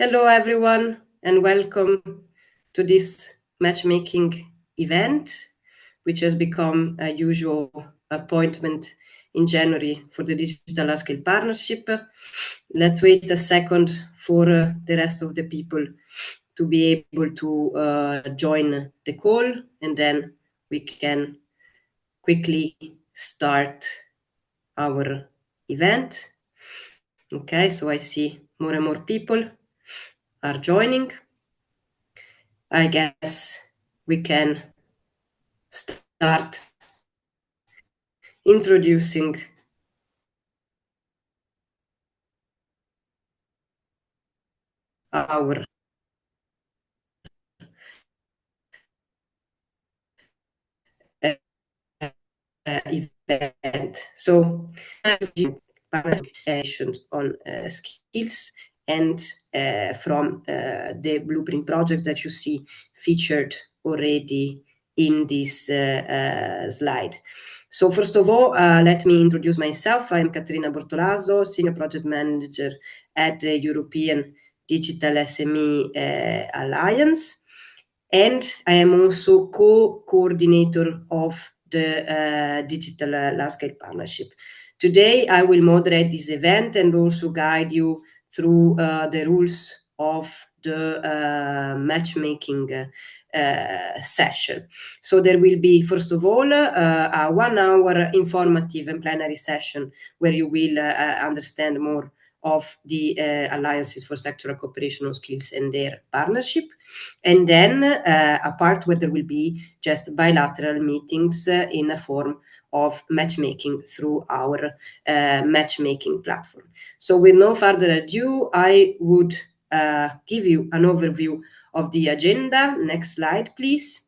Hello, everyone, and welcome to this matchmaking event, which has become a usual appointment in January for the Digital Large Scale Partnership. Let's wait a second for the rest of the people to be able to join the call, and then we can quickly start our event. Okay, so I see more and more people are joining. I guess we can start introducing our event. So, on skills and from the blueprint project that you see featured already in this slide. So first of all, let me introduce myself. I'm Caterina Bortolaso, Senior Project Manager at the European Digital SME Alliance. And I am also co-coordinator of the Digital Large Scale Partnership. Today, I will moderate this event and also guide you through the rules of the matchmaking session. So there will be, first of all, a 1 hour informative and plenary session where you will understand more of the alliances for sectoral cooperation on skills and their partnership. And then a part where there will be just bilateral meetings in a form of matchmaking through our matchmaking platform. So with no further ado, I would give you an overview of the agenda. Next slide, please.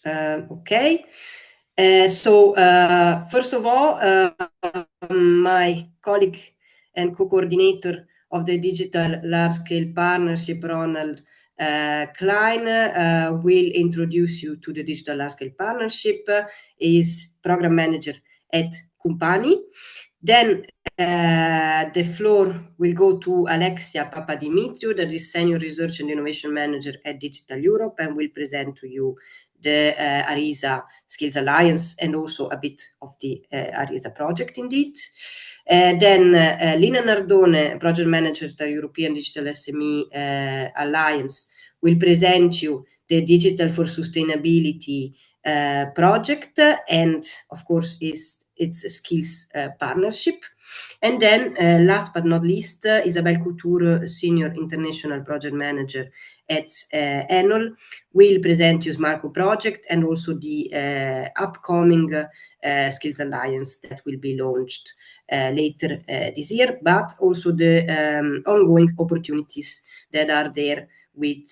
Okay. So first of all, my colleague and co-coordinator of the Digital Large Scale Partnership, Ronald Klein, will introduce you to the Digital Large Scale Partnership. He is program manager at Company. Then the floor will go to Alexia Papadimitriou, that is Senior Research and Innovation Manager at Digital Europe, and will present to you the ARISA Skills Alliance and also a bit of the ARISA project indeed. Then Lina Nardone, Project Manager at the European Digital SME Alliance, will present you the Digital for Sustainability project and of course its skills partnership. And then last but not least, Isabelle Couture, Senior International Project Manager at Enol, will present you Smarco project and also the upcoming Skills Alliance that will be launched later this year, but also the ongoing opportunities that are there with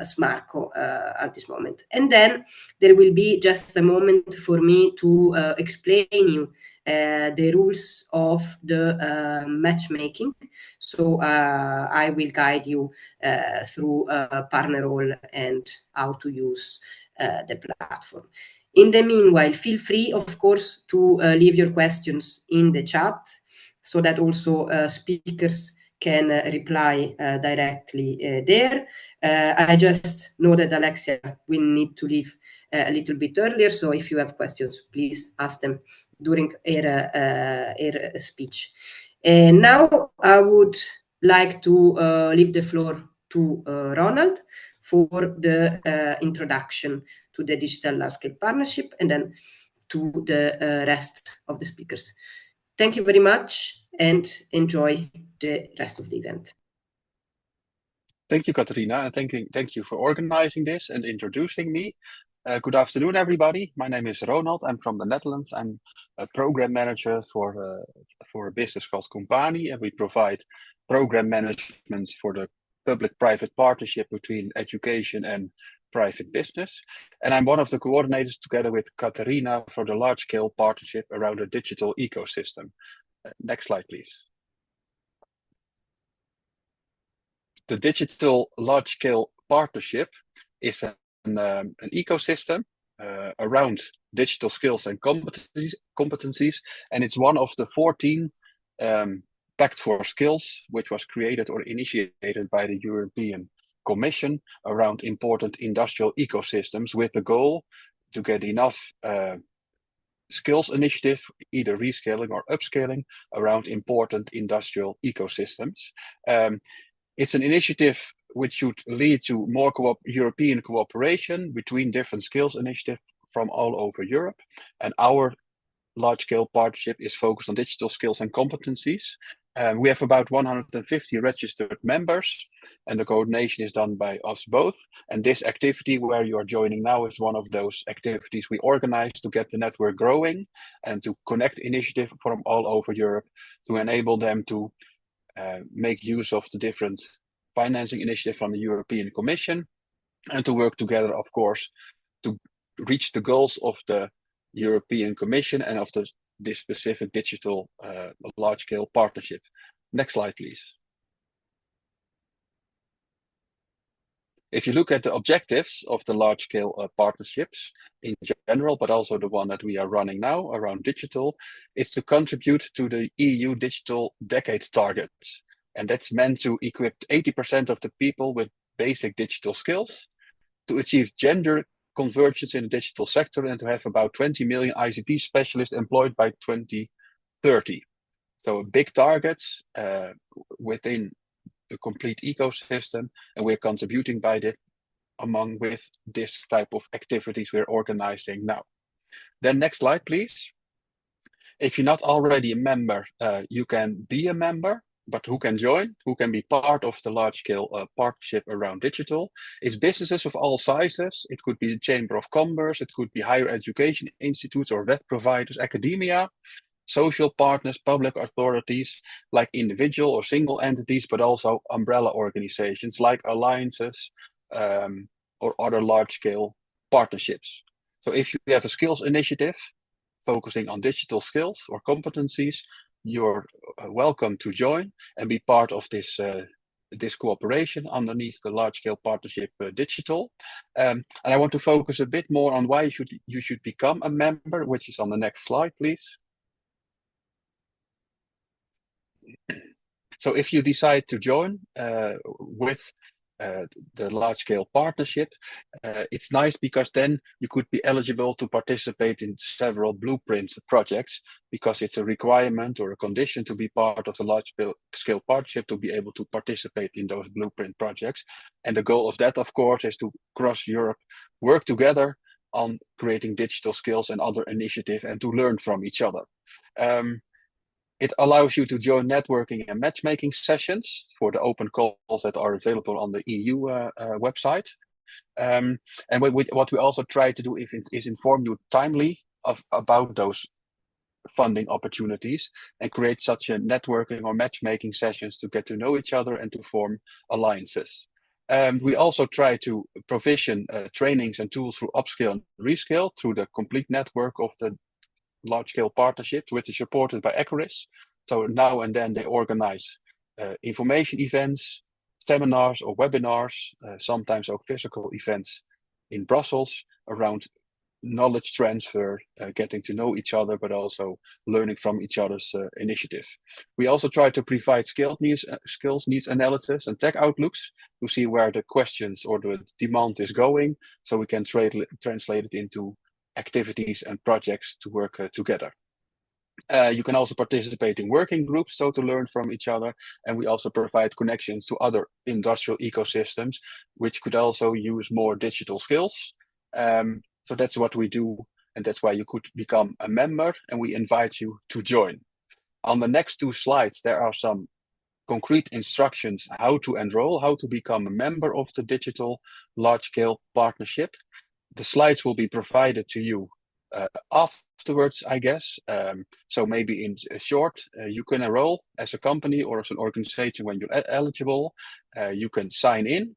Smarco at this moment. And then there will be just a moment for me to explain you the rules of the matchmaking. So I will guide you through partner role and how to use the platform. In the meanwhile, feel free, of course, to leave your questions in the chat so that also speakers can reply directly there. I just know that Alexia will need to leave a little bit earlier, so if you have questions, please ask them during her speech. And now I would like to leave the floor to Ronald for the introduction to the Digital Large Scale Partnership and then to the rest of the speakers. Thank you very much and enjoy the rest of the event. Thank you, Caterina, and thank you for organizing this and introducing me. Good afternoon, everybody. My name is Ronald. I'm from the Netherlands. I'm a program manager for a business called Company, and we provide program management for the public-private partnership between education and private business. And I'm one of the coordinators together with Caterina for the large-scale partnership around a digital ecosystem. Next slide, please. The Digital Large Scale Partnership is an ecosystem around digital skills and competencies, and it's one of the 14 Pact for Skills, which was created or initiated by the European Commission around important industrial ecosystems, with the goal to get enough skills initiative, either rescaling or upscaling, around important industrial ecosystems. It's an initiative which should lead to more European cooperation between different skills initiatives from all over Europe. And our large-scale partnership is focused on digital skills and competencies. We have about 150 registered members, and the coordination is done by us both. And this activity where you are joining now is one of those activities we organize to get the network growing and to connect initiatives from all over Europe to enable them to make use of the different financing initiatives from the European Commission, and to work together, of course, to reach the goals of the European Commission and of this specific digital large-scale partnership. Next slide, please. If you look at the objectives of the large-scale partnerships in general, but also the one that we are running now around digital, is to contribute to the EU Digital Decade targets. And that's meant to equip 80% of the people with basic digital skills, to achieve gender convergence in the digital sector, and to have about 20 million ICT specialists employed by 2030. So big targets within the complete ecosystem, and we're contributing by that with this type of activities we're organizing now. Then next slide, please. If you're not already a member, you can be a member. But who can join? Who can be part of the large-scale partnership around digital? It's businesses of all sizes. It could be the Chamber of Commerce. It could be higher education institutes or web providers, academia, social partners, public authorities, like individual or single entities, but also umbrella organizations like alliances or other large-scale partnerships. So if you have a skills initiative focusing on digital skills or competencies, you're welcome to join and be part of this cooperation underneath the large-scale partnership digital. And I want to focus a bit more on why you should become a member, which is on the next slide, please. So if you decide to join with the large-scale partnership, it's nice because then you could be eligible to participate in several Blueprint projects, because it's a requirement or a condition to be part of the large-scale partnership to be able to participate in those Blueprint projects. And the goal of that, of course, is to cross Europe, work together on creating digital skills and other initiatives, and to learn from each other. It allows you to join networking and matchmaking sessions for the open calls that are available on the EU website. And what we also try to do is inform you timely about those funding opportunities and create such a networking or matchmaking sessions to get to know each other and to form alliances. We also try to provision trainings and tools through upscale and rescale through the complete network of the large-scale partnership, which is supported by ECRIS. So now and then they organize information events, seminars or webinars, sometimes also physical events in Brussels around knowledge transfer, getting to know each other, but also learning from each other's initiative. We also try to provide skills needs analysis and tech outlooks to see where the questions or the demand is going, so we can translate it into activities and projects to work together. You can also participate in working groups, so to learn from each other. And we also provide connections to other industrial ecosystems, which could also use more digital skills. So that's what we do. And that's why you could become a member, and we invite you to join. On the next two slides, there are some concrete instructions how to enroll, how to become a member of the digital large-scale partnership. The slides will be provided to you afterwards, I guess. So maybe in short, you can enroll as a company or as an organization when you're eligible. You can sign in.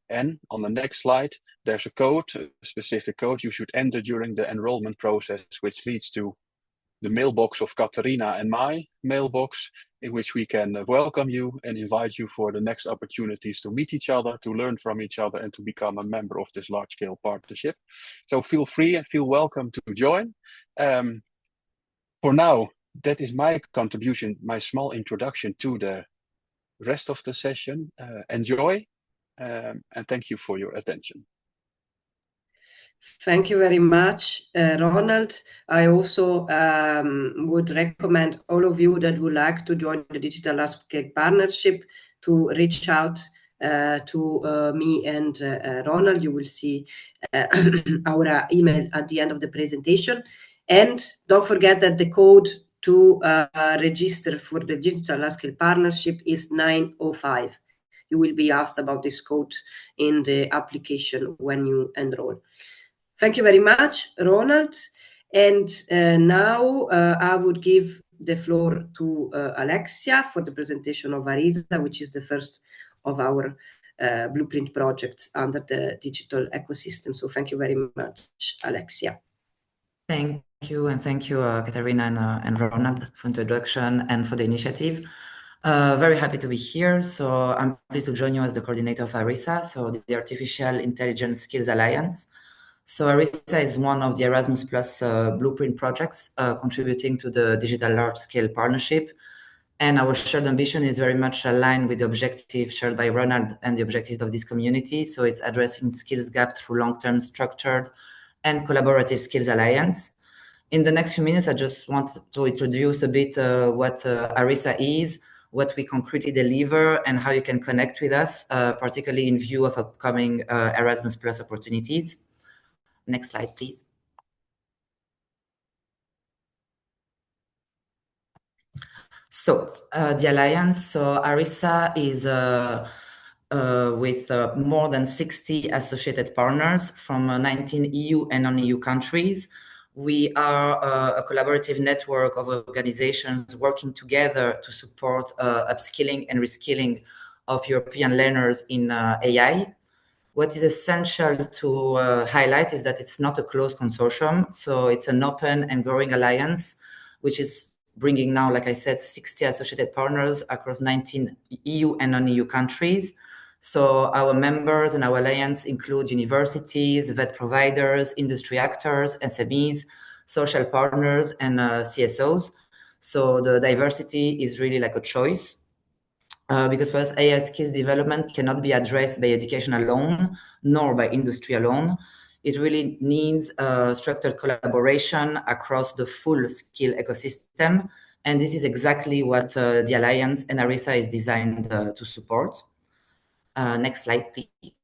And on the next slide, there's a code, a specific code you should enter during the enrollment process, which leads to the mailbox of Katarina and my mailbox, in which we can welcome you and invite you for the next opportunities to meet each other, to learn from each other, and to become a member of this large-scale partnership. So feel free and feel welcome to join. For now, that is my contribution, my small introduction to the rest of the session. Enjoy, and thank you for your attention. Thank you very much, Ronald. I also would recommend all of you that would like to join the Digital Large-Scale Partnership to reach out to me and Ronald. You will see our email at the end of the presentation. And don't forget that the code to register for the Digital Large-Scale Partnership is 905. You will be asked about this code in the application when you enroll. Thank you very much, Ronald. And now I would give the floor to Alexia for the presentation of ARISA, which is the first of our blueprint projects under the digital ecosystem. So thank you very much, Alexia. Thank you, and thank you, Katarina and Ronald, for the introduction and for the initiative. Very happy to be here. So I'm pleased to join you as the coordinator of ARISA, so the Artificial Intelligence Skills Alliance. So ARISA is one of the Erasmus Plus Blueprint projects contributing to the Digital Large-Scale Partnership. And our shared ambition is very much aligned with the objective shared by Ronald and the objectives of this community. So it's addressing skills gap through long-term structured and collaborative skills alliance. In the next few minutes, I just want to introduce a bit what ARISA is, what we concretely deliver, and how you can connect with us, particularly in view of upcoming Erasmus Plus opportunities. Next slide, please. So the alliance, so ARISA is with more than 60 associated partners from 19 EU and non-EU countries. We are a collaborative network of organizations working together to support upskilling and reskilling of European learners in AI. What is essential to highlight is that it's not a closed consortium. So it's an open and growing alliance, which is bringing now, like I said, 60 associated partners across 19 EU and non-EU countries. So our members and our alliance include universities, vet providers, industry actors, SMEs, social partners, and CSOs. So the diversity is really like a choice. Because for us, AI skills development cannot be addressed by education alone, nor by industry alone. It really needs structured collaboration across the full skill ecosystem. And this is exactly what the Alliance and ARISA is designed to support. Next slide, please.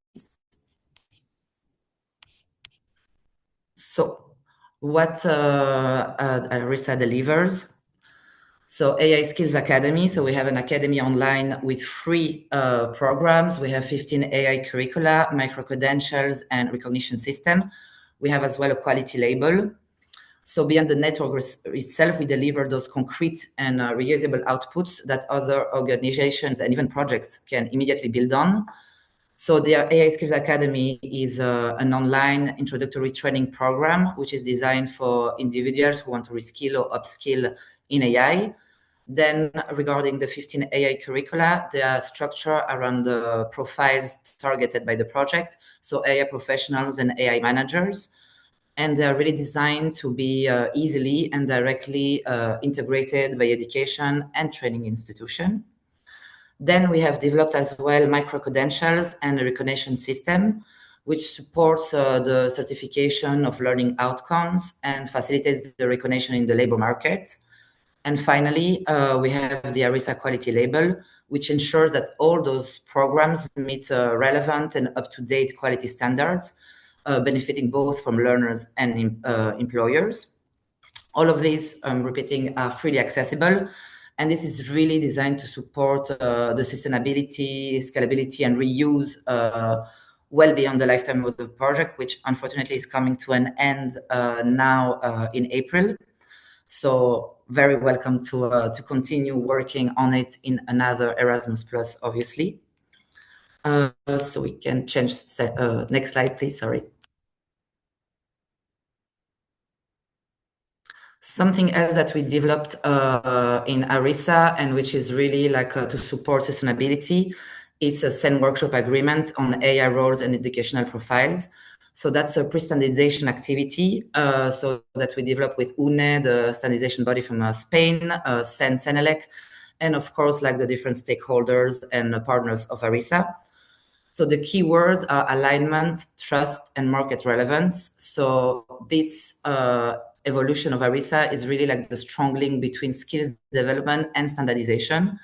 So what ARISA delivers. So AI Skills Academy. So we have an academy online with 3 programs. We have 15 AI curricula, micro-credentials, and recognition system. We have as well a quality label. So beyond the network itself, we deliver those concrete and reusable outputs that other organizations and even projects can immediately build on. So the AI Skills Academy is an online introductory training program, which is designed for individuals who want to reskill or upskill in AI. Then regarding the 15 AI curricula, they are structured around the profiles targeted by the project. So AI professionals and AI managers. And they're really designed to be easily and directly integrated by education and training institution. Then we have developed as well micro-credentials and a recognition system, which supports the certification of learning outcomes and facilitates the recognition in the labor market. And finally, we have the ARISA quality label, which ensures that all those programs meet relevant and up-to-date quality standards, benefiting both from learners and employers. All of these, repeating, are freely accessible. And this is really designed to support the sustainability, scalability, and reuse well beyond the lifetime of the project, which unfortunately is coming to an end now in April. So very welcome to continue working on it in another Erasmus Plus, obviously. So we can change, next slide, please, sorry. Something else that we developed in ARISA and which is really like to support sustainability, it's a SEN workshop agreement on AI roles and educational profiles. So that's a pre-standardization activity so that we develop with UNE, the standardization body from Spain, SEN, Senelec, and of course, like the different stakeholders and partners of ARISA. So the keywords are alignment, trust, and market relevance. So this evolution of ARISA is really like the strong link between skills development and standardization.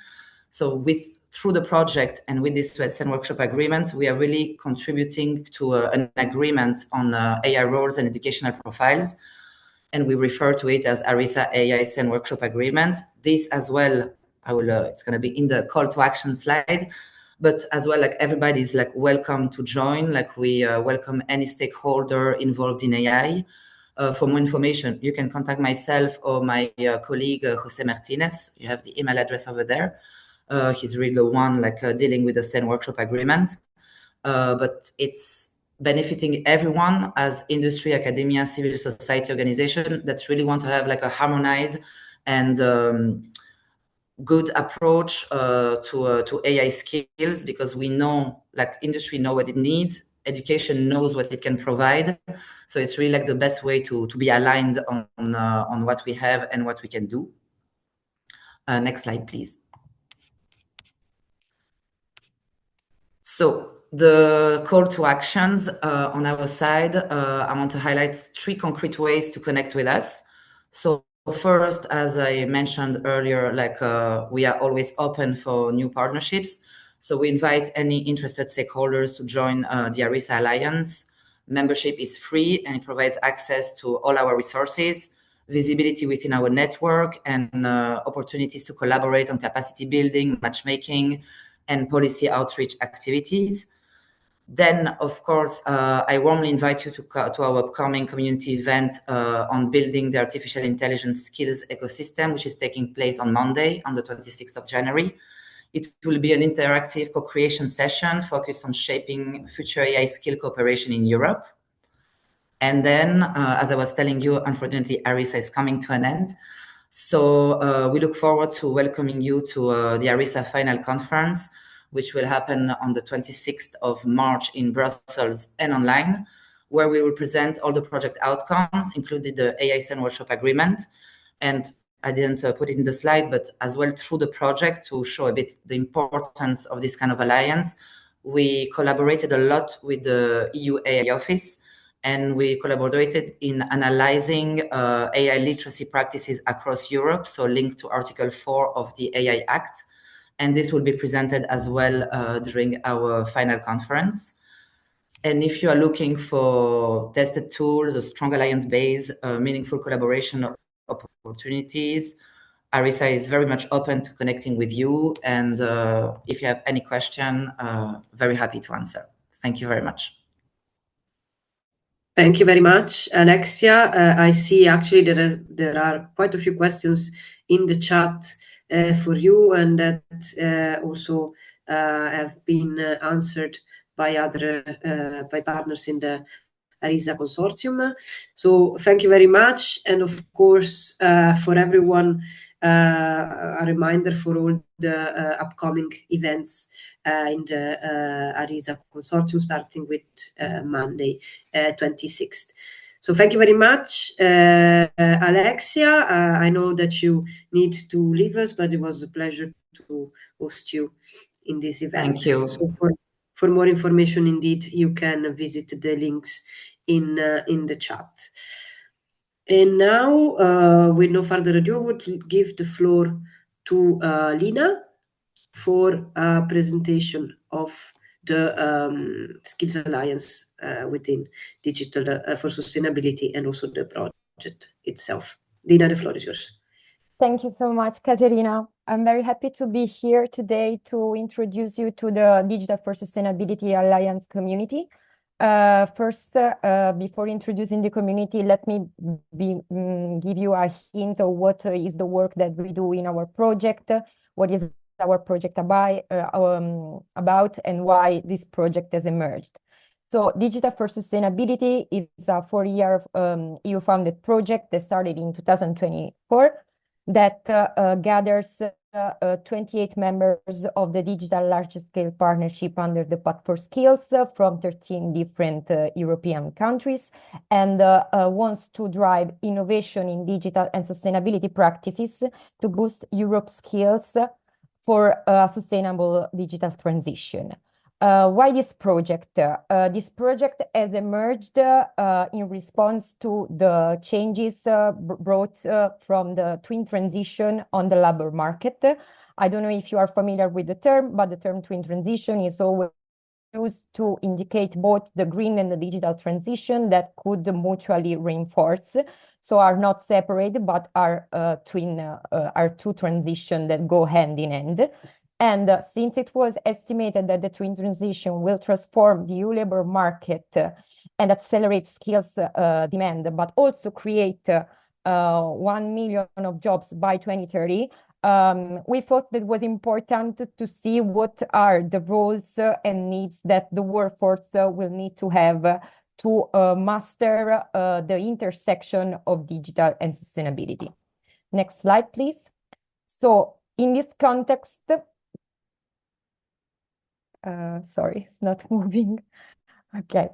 So through the project and with this SEN workshop agreement, we are really contributing to an agreement on AI roles and educational profiles. And we refer to it as ARISA AI SEN workshop agreement. This as well, it's going to be in the call to action slide. But as well, like everybody is like welcome to join. Like we welcome any stakeholder involved in AI. For more information, you can contact myself or my colleague Jose Martinez. You have the email address over there. He's really the one like dealing with the SEN workshop agreement. But it's benefiting everyone as industry, academia, civil society organization that really want to have like a harmonized and good approach to AI skills, because we know like industry know what it needs, education knows what it can provide. So it's really like the best way to be aligned on what we have and what we can do. Next slide, please. So the call to actions on our side, I want to highlight 3 concrete ways to connect with us. So first, as I mentioned earlier, like we are always open for new partnerships. So we invite any interested stakeholders to join the ARISA Alliance. Membership is free and it provides access to all our resources, visibility within our network, and opportunities to collaborate on capacity building, matchmaking, and policy outreach activities. Then, of course, I warmly invite you to our upcoming community event on building the artificial intelligence skills ecosystem, which is taking place on Monday, on the 26th of January. It will be an interactive co-creation session focused on shaping future AI skill cooperation in Europe. And then, as I was telling you, unfortunately, ARISA is coming to an end. So we look forward to welcoming you to the ARISA final conference, which will happen on the 26th of March in Brussels and online, where we will present all the project outcomes, including the AI SEN workshop agreement. And I didn't put it in the slide, but as well through the project to show a bit the importance of this kind of alliance, we collaborated a lot with the EU AI office, and we collaborated in analyzing AI literacy practices across Europe, so linked to Article 4 of the AI Act. And this will be presented as well during our final conference. And if you are looking for tested tools, a strong alliance base, meaningful collaboration opportunities, ARISA is very much open to connecting with you. And if you have any question, very happy to answer. Thank you very much. Thank you very much, Alexia. I see actually there are quite a few questions in the chat for you, and that also have been answered by other by partners in the ARISA consortium. So thank you very much, and of course for everyone, a reminder for all the upcoming events in the ARISA consortium, starting with Monday, 26th. So thank you very much, Alexia. I know that you need to leave us, but it was a pleasure to host you in this event. Thank you. So for more information, indeed, you can visit the links in the chat. And now, with no further ado, I would give the floor to Lina for a presentation of the Skills Alliance within Digital for Sustainability, and also the project itself. Lina, the floor is yours. Thank you so much, Caterina. I'm very happy to be here today to introduce you to the Digital for Sustainability Alliance community. First, before introducing the community, let me give you a hint of what is the work that we do in our project, what is our project about, and why this project has emerged. So Digital for Sustainability is a 4-year EU-funded project that started in 2024 that gathers 28 members of the Digital Large-Scale Partnership under the Pact for Skills from 13 different European countries, and wants to drive innovation in digital and sustainability practices to boost Europe's skills for a sustainable digital transition. Why this project? This project has emerged in response to the changes brought from the twin transition on the labor market. I don't know if you are familiar with the term, but the term twin transition is always used to indicate both the green and the digital transition that could mutually reinforce. So are not separated, but are two transitions that go hand in hand. And since it was estimated that the twin transition will transform the EU labor market and accelerate skills demand, but also create 1 million of jobs by 2030, we thought that it was important to see what are the roles and needs that the workforce will need to have to master the intersection of digital and sustainability. Next slide, please. So in this context, sorry, it's not moving. Okay.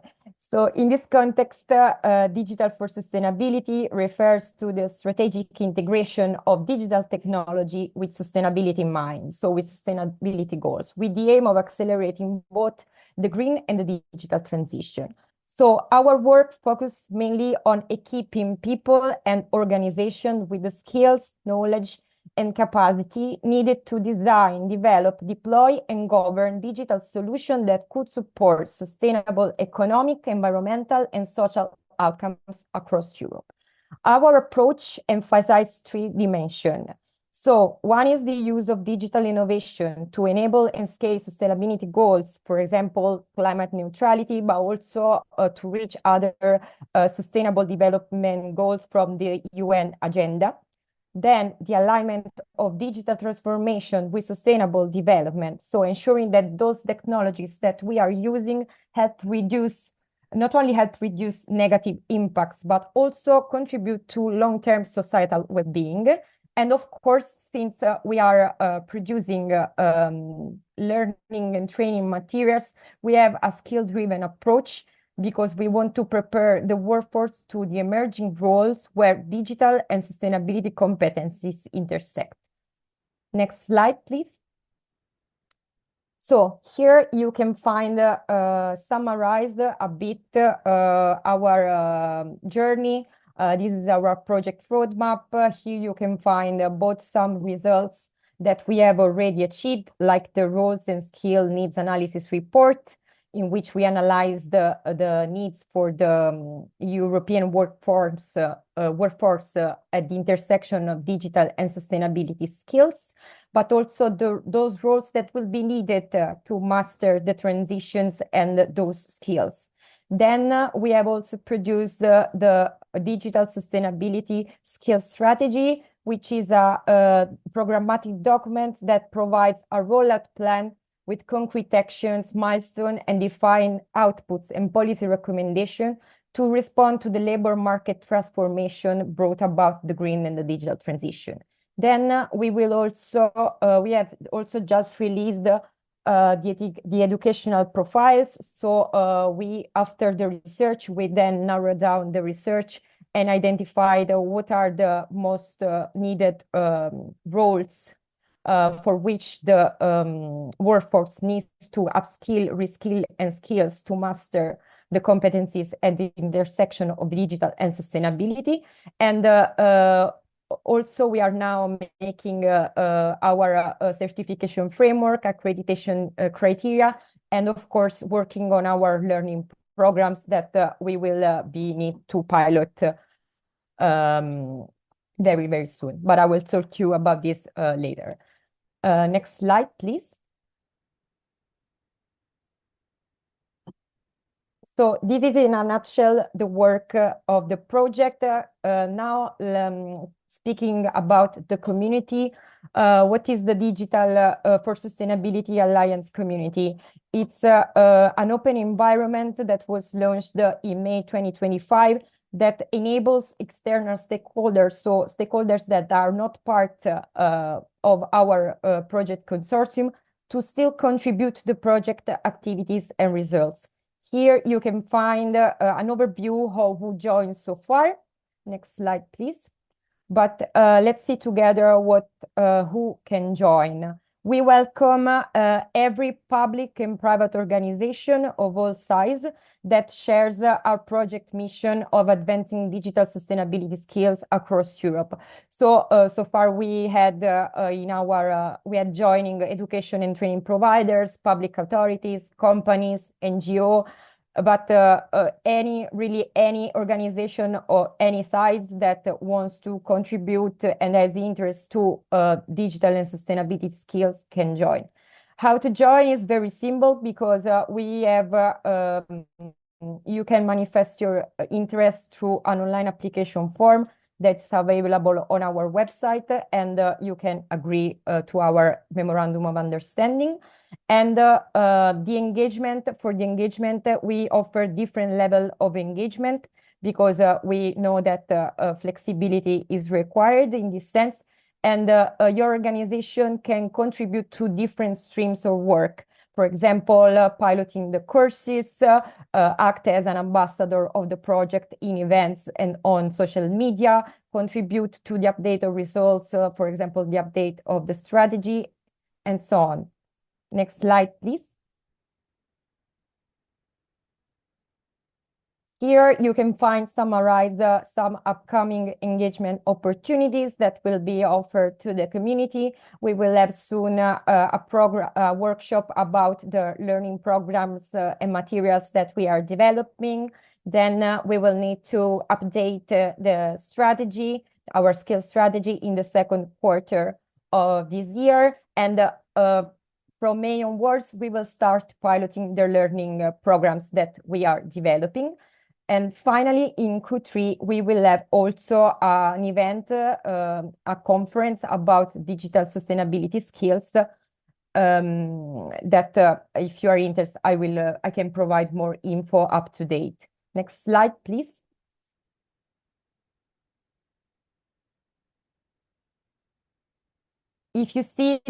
So in this context, Digital for Sustainability refers to the strategic integration of digital technology with sustainability in mind, so with sustainability goals, with the aim of accelerating both the green and the digital transition. So our work focuses mainly on equipping people and organizations with the skills, knowledge, and capacity needed to design, develop, deploy, and govern digital solutions that could support sustainable economic, environmental, and social outcomes across Europe. Our approach emphasizes 3 dimensions. So one is the use of digital innovation to enable and scale sustainability goals, for example, climate neutrality, but also to reach other sustainable development goals from the UN agenda. Then the alignment of digital transformation with sustainable development. So ensuring that those technologies that we are using not only help reduce negative impacts, but also contribute to long-term societal well-being. And of course, since we are producing learning and training materials, we have a skill-driven approach because we want to prepare the workforce to the emerging roles where digital and sustainability competencies intersect. Next slide, please. So here you can find summarized a bit our journey. This is our project roadmap. Here you can find both some results that we have already achieved, like the roles and skill needs analysis report, in which we analyze the needs for the European workforce at the intersection of digital and sustainability skills, but also those roles that will be needed to master the transitions and those skills. Then we have also produced the digital sustainability skills strategy, which is a programmatic document that provides a rollout plan with concrete actions, milestones, and defined outputs and policy recommendations to respond to the labor market transformation brought about the green and the digital transition. Then we have also just released the educational profiles. So after the research, we then narrow down the research and identified what are the most needed roles for which the workforce needs to upskill, reskill, and skills to master the competencies at the intersection of digital and sustainability. And also, we are now making our certification framework, accreditation criteria, and of course, working on our learning programs that we will need to pilot very, very soon. But I will talk to you about this later. Next slide, please. So this is in a nutshell the work of the project. Now speaking about the community, what is the Digital for Sustainability Alliance community? It's an open environment that was launched in May 2025 that enables external stakeholders, so stakeholders that are not part of our project consortium, to still contribute to the project activities and results. Here you can find an overview of who joined so far. Next slide, please. But let's see together who can join. We welcome every public and private organization of all size that shares our project mission of advancing digital sustainability skills across Europe. So so far we had joining education and training providers, public authorities, companies, NGO, but any organization or any sites that wants to contribute and has interest to digital and sustainability skills can join. How to join is very simple, because we have you can manifest your interest through an online application form that's available on our website, and you can agree to our memorandum of understanding. And for the engagement, we offer different level of engagement, because we know that flexibility is required in this sense, and your organization can contribute to different streams of work. For example, piloting the courses, act as an ambassador of the project in events and on social media, contribute to the update of results, for example, the update of the strategy, and so on. Next slide, please. Here you can find summarized some upcoming engagement opportunities that will be offered to the community. We will have soon a workshop about the learning programs and materials that we are developing. Then we will need to update the strategy, our skill strategy, in the second quarter of this year. And from May onwards, we will start piloting the learning programs that we are developing. And finally, in Q3, we will have also an event, a conference about digital sustainability skills. That if you are interested, I can provide more info up to date. Next slide, please. If you see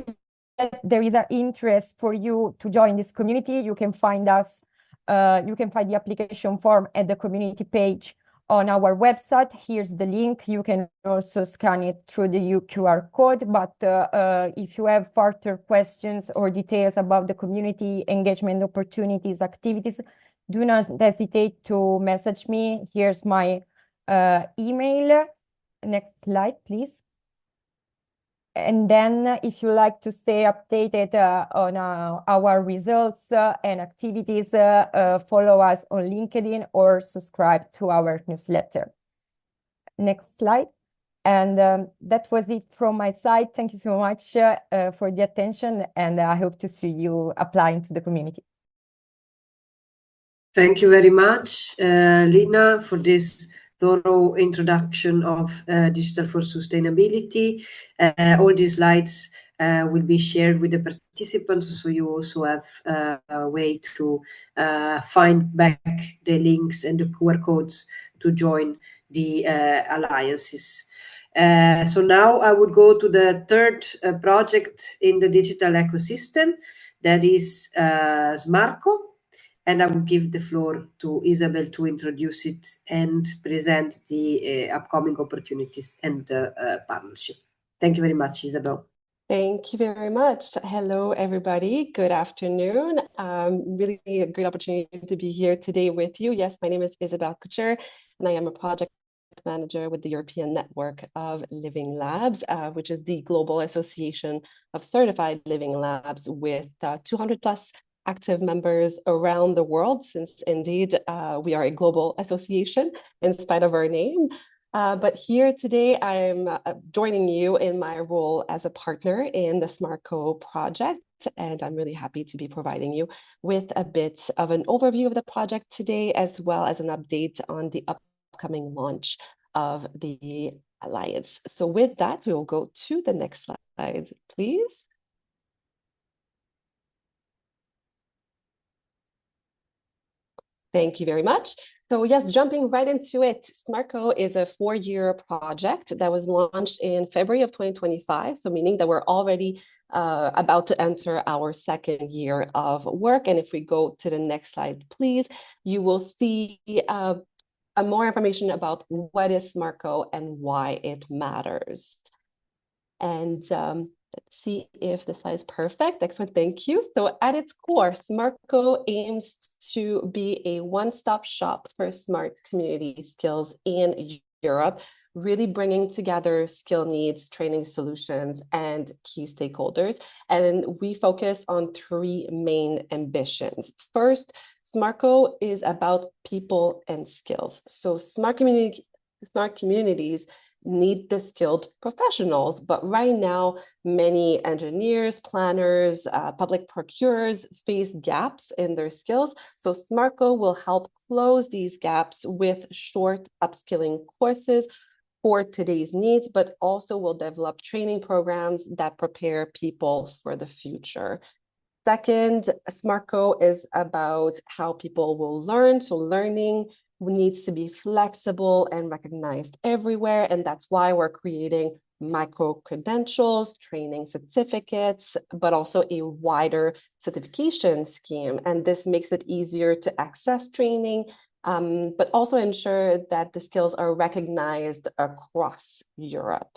that there is an interest for you to join this community, you can find us. You can find the application form at the community page on our website. Here's the link. You can also scan it through the QR code. But if you have further questions or details about the community engagement opportunities, activities, do not hesitate to message me. Here's my email. Next slide, please. And then if you like to stay updated on our results and activities, follow us on LinkedIn or subscribe to our newsletter. Next slide. And that was it from my side. Thank you so much for the attention, and I hope to see you applying to the community. Thank you very much, Lina, for this thorough introduction of Digital for Sustainability. All these slides will be shared with the participants, so you also have a way to find back the links and the QR codes to join the alliances. So now I would go to the third project in the digital ecosystem, that is Smarco. And I will give the floor to Isabel to introduce it and present the upcoming opportunities and the partnership. Thank you very much, Isabel. Thank you very much. Hello, everybody. Good afternoon. Really a great opportunity to be here today with you. Yes, my name is Isabel Couture, and I am a project manager with the European Network of Living Labs, which is the global association of certified living labs with 200 plus active members around the world, since indeed we are a global association in spite of our name. But here today, I'm joining you in my role as a partner in the SmartCo project, and I'm really happy to be providing you with a bit of an overview of the project today, as well as an update on the upcoming launch of the Alliance. So with that, we will go to the next slide, please. Thank you very much. So yes, jumping right into it, SmartCo is a 4-year project that was launched in February of 2025. So meaning that we're already about to enter our 2nd year of work. And if we go to the next slide, please, you will see more information about what is SmartCo and why it matters. And let's see if the slide is perfect. Excellent, thank you. So at its core, SmartCo aims to be a one-stop shop for smart community skills in Europe, really bringing together skill needs, training solutions, and key stakeholders. And we focus on 3 main ambitions. First, SmartCo is about people and skills. So smart communities need the skilled professionals, but right now, many engineers, planners, public procurers face gaps in their skills. So SmartCo will help close these gaps with short upskilling courses for today's needs, but also will develop training programs that prepare people for the future. Second, SmartCo is about how people will learn. So learning needs to be flexible and recognized everywhere. And that's why we're creating micro-credentials, training certificates, but also a wider certification scheme. And this makes it easier to access training, but also ensure that the skills are recognized across Europe.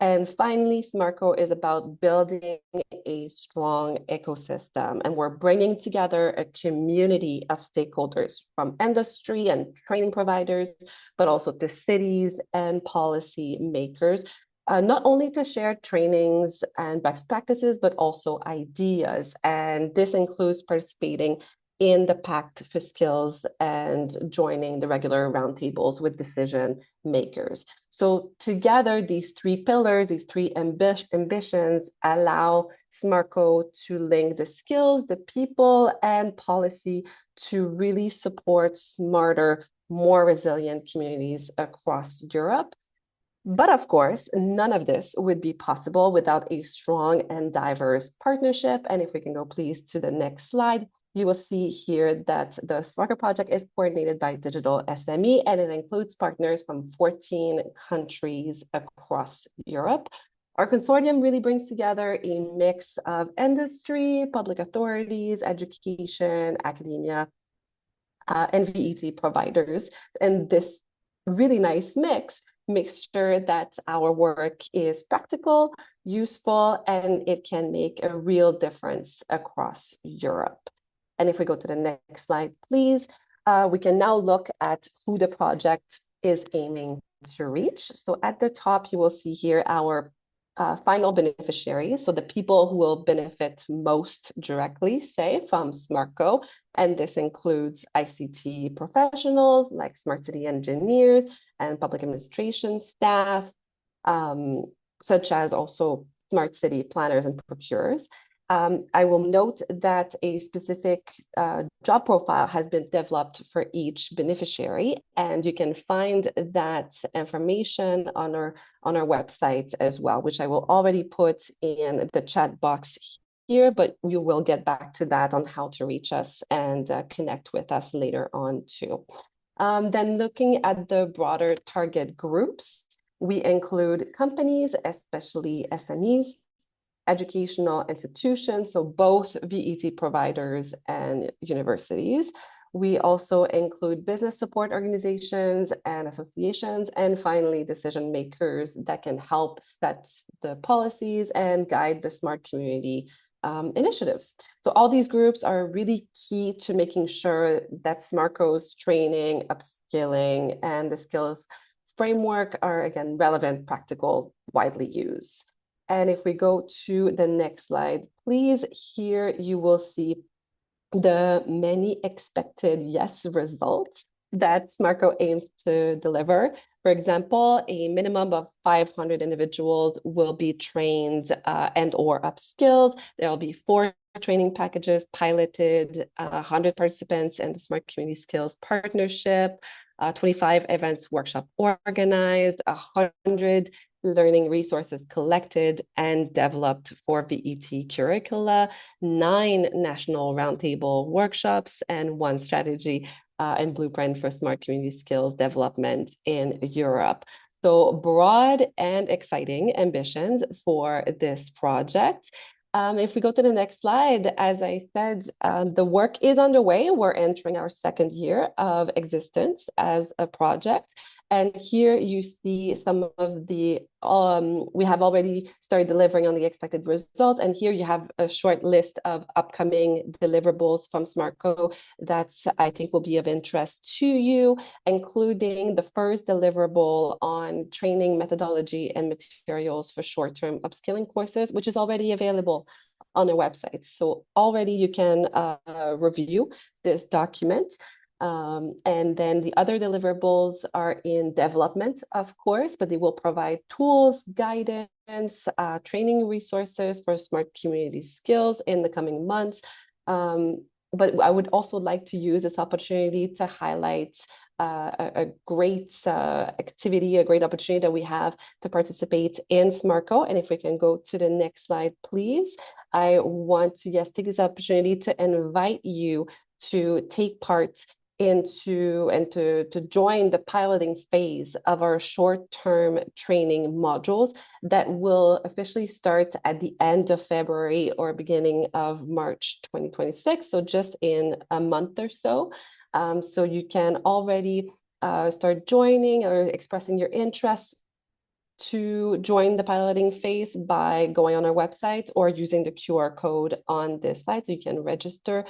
And finally, SmartCo is about building a strong ecosystem, and we're bringing together a community of stakeholders from industry and training providers, but also the cities and policy makers, not only to share trainings and best practices, but also ideas. And this includes participating in the Pact for Skills and joining the regular roundtables with decision makers. So together, these 3 pillars, these 3 ambitions allow SmartCo to link the skills, the people, and policy to really support smarter, more resilient communities across Europe. But of course, none of this would be possible without a strong and diverse partnership. And if we can go please to the next slide, you will see here that the SmartCo project is coordinated by Digital SME, and it includes partners from 14 countries across Europe. Our consortium really brings together a mix of industry, public authorities, education, academia, and VET providers. And this really nice mix makes sure that our work is practical, useful, and it can make a real difference across Europe. And if we go to the next slide, please, we can now look at who the project is aiming to reach. So at the top, you will see here our final beneficiaries, so the people who will benefit most directly, say, from SmartCo. And this includes ICT professionals like smart city engineers and public administration staff, such as also smart city planners and procurers. I will note that a specific job profile has been developed for each beneficiary, and you can find that information on our website as well, which I will already put in the chat box here, but we will get back to that on how to reach us and connect with us later on too. Then looking at the broader target groups, we include companies, especially SMEs, educational institutions, so both VET providers and universities. We also include business support organizations and associations, and finally, decision makers that can help set the policies and guide the smart community initiatives. So all these groups are really key to making sure that SmartCo's training, upskilling, and the skills framework are, again, relevant, practical, widely used. And if we go to the next slide, please, here you will see the many expected yes results that SmartCo aims to deliver. For example, a minimum of 500 individuals will be trained and or upskilled. There will be 4 training packages piloted, 100 participants in the Smart Community Skills Partnership, 25 events workshop organized, 100 learning resources collected and developed for VET curricula, 9 national roundtable workshops, and 1 strategy and blueprint for smart community skills development in Europe. So broad and exciting ambitions for this project. If we go to the next slide, as I said, the work is underway. We're entering our 2nd year of existence as a project. And here you see some of the, we have already started delivering on the expected results. And here you have a short list of upcoming deliverables from SmartCo that I think will be of interest to you, including the first deliverable on training methodology and materials for short-term upskilling courses, which is already available on our website. So already you can review this document. And then the other deliverables are in development, of course, but they will provide tools, guidance, training resources for smart community skills in the coming months. But I would also like to use this opportunity to highlight a great activity, a great opportunity that we have to participate in SmartCo. And if we can go to the next slide, please. I want to, yes, take this opportunity to invite you to take part into and to join the piloting phase of our short-term training modules that will officially start at the end of February or beginning of March 2026. So just in a month or so. So you can already start joining or expressing your interest to join the piloting phase by going on our website or using the QR code on this slide. So you can register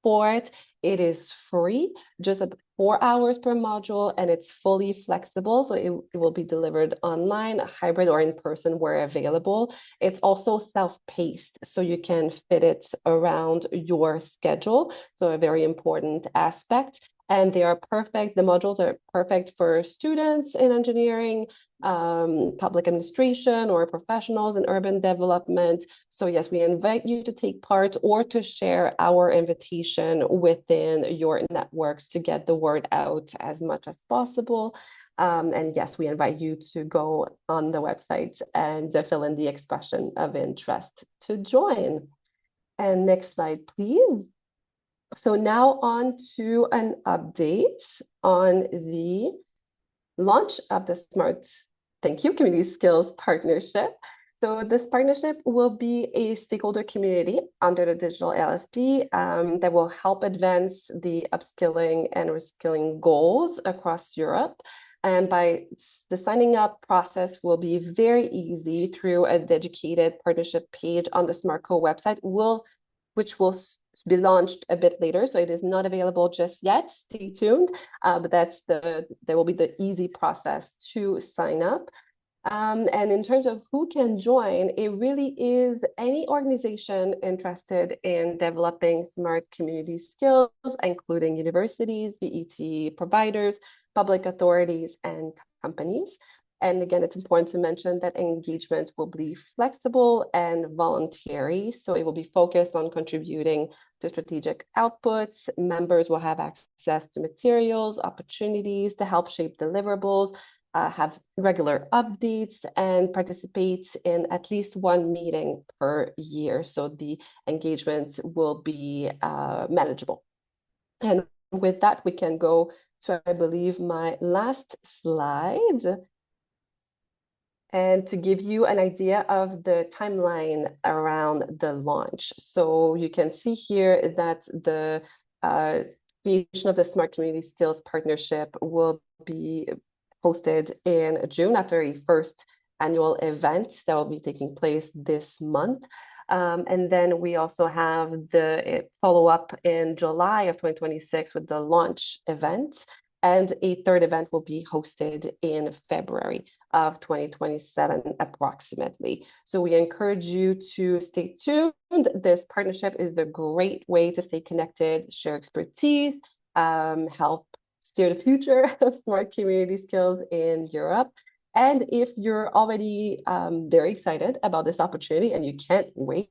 for it. It is free, just 4 hours per module, and it's fully flexible. So it will be delivered online, hybrid, or in person where available. It's also self-paced, so you can fit it around your schedule. So a very important aspect. And they are perfect. The modules are perfect for students in engineering, public administration, or professionals in urban development. So yes, we invite you to take part or to share our invitation within your networks to get the word out as much as possible. And yes, we invite you to go on the website and fill in the expression of interest to join. And next slide, please. So now on to an update on the launch of the Smart, thank you, Community Skills Partnership. So this partnership will be a stakeholder community under the digital LSP that will help advance the upskilling and reskilling goals across Europe. And by the signing up process will be very easy through a dedicated partnership page on the SmartCo website, which will be launched a bit later, so it is not available just yet. Stay tuned, but there will be the easy process to sign up. And in terms of who can join, it really is any organization interested in developing smart community skills, including universities, VET providers, public authorities, and companies. And again, it's important to mention that engagement will be flexible and voluntary. So it will be focused on contributing to strategic outputs. Members will have access to materials, opportunities to help shape deliverables, have regular updates, and participate in at least 1 meeting per year. So the engagement will be manageable. And with that, we can go to, I believe, my last slide. And to give you an idea of the timeline around the launch. So you can see here that the creation of the Smart Community Skills Partnership will be hosted in June after a first annual event that will be taking place this month. And then we also have the follow-up in July of 2026 with the launch event. And a third event will be hosted in February of 2027 approximately. So we encourage you to stay tuned. This partnership is a great way to stay connected, share expertise, help steer the future of smart community skills in Europe. And if you're already very excited about this opportunity and you can't wait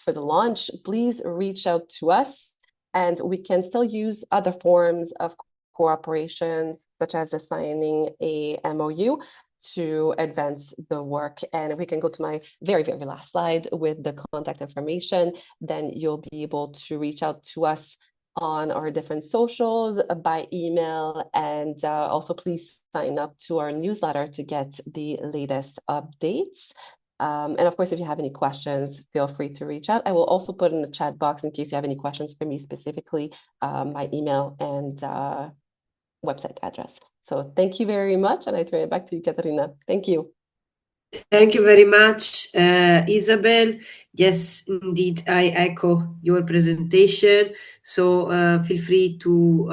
for the launch, please reach out to us, and we can still use other forms of cooperations, such as assigning a MOU to advance the work. And we can go to my very, very last slide with the contact information. Then you'll be able to reach out to us on our different socials, by email, and also please sign up to our newsletter to get the latest updates. And of course, if you have any questions, feel free to reach out. I will also put in the chat box in case you have any questions for me specifically, my email and website address. So thank you very much, and I turn it back to you, Katarina. Thank you. Thank you very much, Isabel. Yes, indeed, I echo your presentation. So feel free to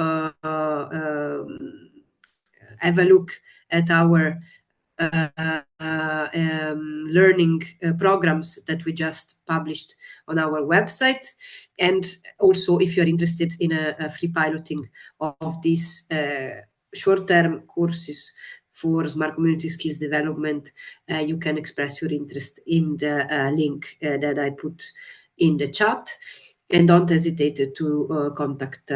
have a look at our learning programs that we just published on our website. And also, if you're interested in a free piloting of these short-term courses for smart community skills development, you can express your interest in the link that I put in the chat. And don't hesitate to contact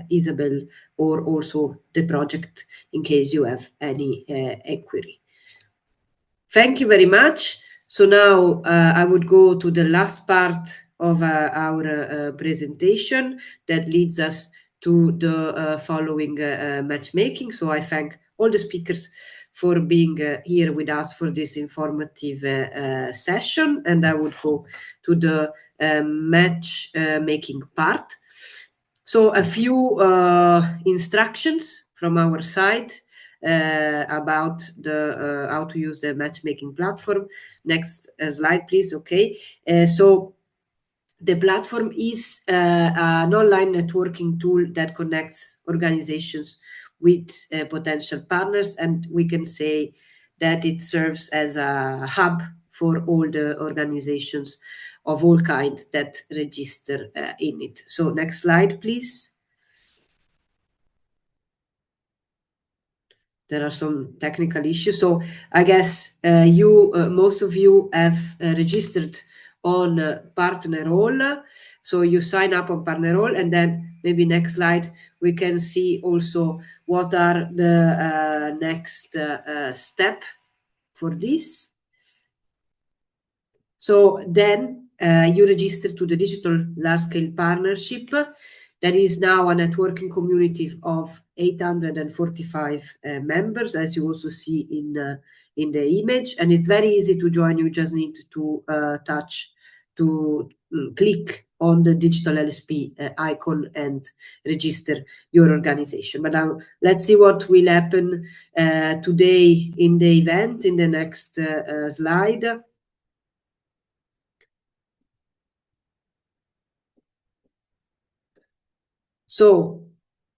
Isabel or also the project in case you have any inquiry. Thank you very much. So now I would go to the last part of our presentation that leads us to the following matchmaking. So I thank all the speakers for being here with us for this informative session, and I would go to the matchmaking part. So a few instructions from our side about the how to use the matchmaking platform. Next slide, please. Okay, so the platform is an online networking tool that connects organizations with potential partners, and we can say that it serves as a hub for all the organizations of all kinds that register in it. So next slide, please. There are some technical issues. So I guess most of you have registered on PartnerRole. So you sign up on PartnerRole, and then maybe next slide, we can see also what are the next step for this. So then you register to the Digital Large-Scale Partnership. That is now a networking community of 845 members, as you also see in the image. And it's very easy to join. You just need to click on the digital LSP icon and register your organization. But now let's see what will happen today in the event in the next slide. So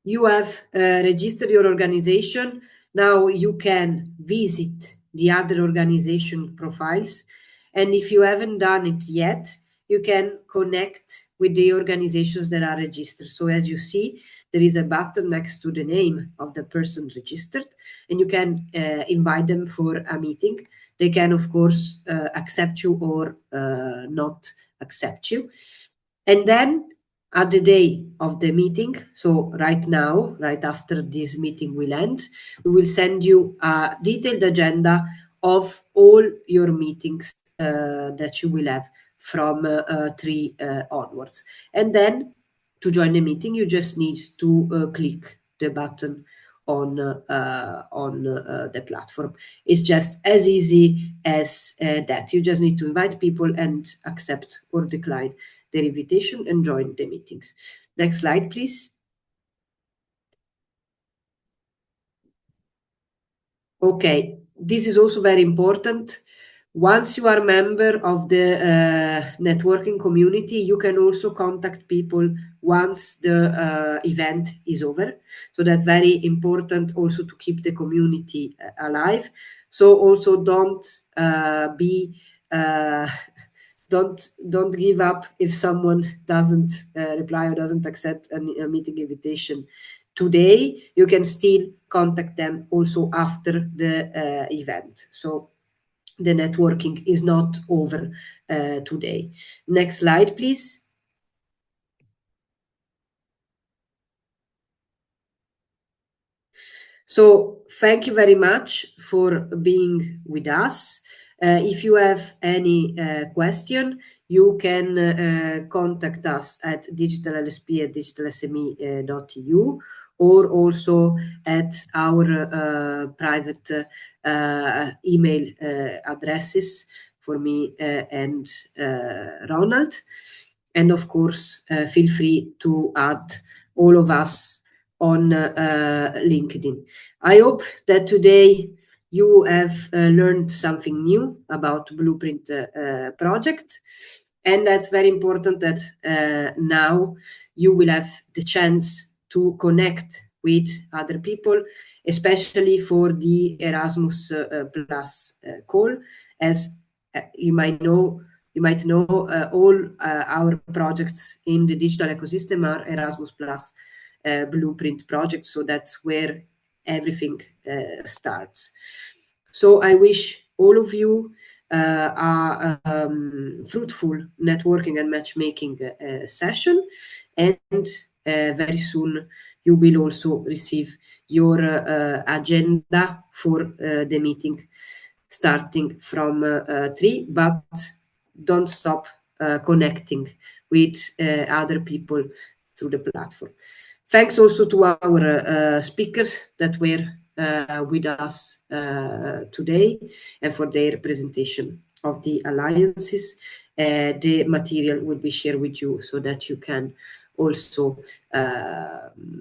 you have registered your organization. Now you can visit the other organization profiles. And if you haven't done it yet, you can connect with the organizations that are registered. So as you see, there is a button next to the name of the person registered, and you can invite them for a meeting. They can, of course, accept you or not accept you. And then at the day of the meeting, so right now, right after this meeting will end, we will send you a detailed agenda of all your meetings that you will have from 3 onwards. And then to join the meeting, you just need to click the button on the platform. It's just as easy as that. You just need to invite people and accept or decline their invitation and join the meetings. Next slide, please. Okay, this is also very important. Once you are a member of the networking community, you can also contact people once the event is over. So that's very important also to keep the community alive. So also don't don't give up if someone doesn't reply or doesn't accept a meeting invitation today, you can still contact them also after the event. So the networking is not over today. Next slide, please. So thank you very much for being with us. If you have any question, you can contact us at digitallsp@digitalsme.eu or also at our private email addresses for me and Ronald. And of course, feel free to add all of us on LinkedIn. I hope that today you have learned something new about Blueprint project. And that's very important that now you will have the chance to connect with other people, especially for the Erasmus Plus call. As you might know, all our projects in the digital ecosystem are Erasmus Plus Blueprint project. So that's where everything starts. So I wish all of you a fruitful networking and matchmaking session, and very soon you will also receive your agenda for the meeting starting from 3, but don't stop connecting with other people through the platform. Thanks also to our speakers that were with us today and for their presentation of the alliances. The material will be shared with you so that you can also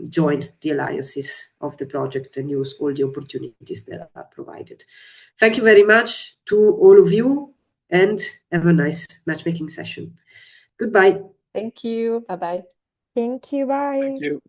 join the alliances of the project and use all the opportunities that are provided. Thank you very much to all of you, and have a nice matchmaking session. Goodbye. Thank you. Bye-bye. Thank you. Bye. Thank you.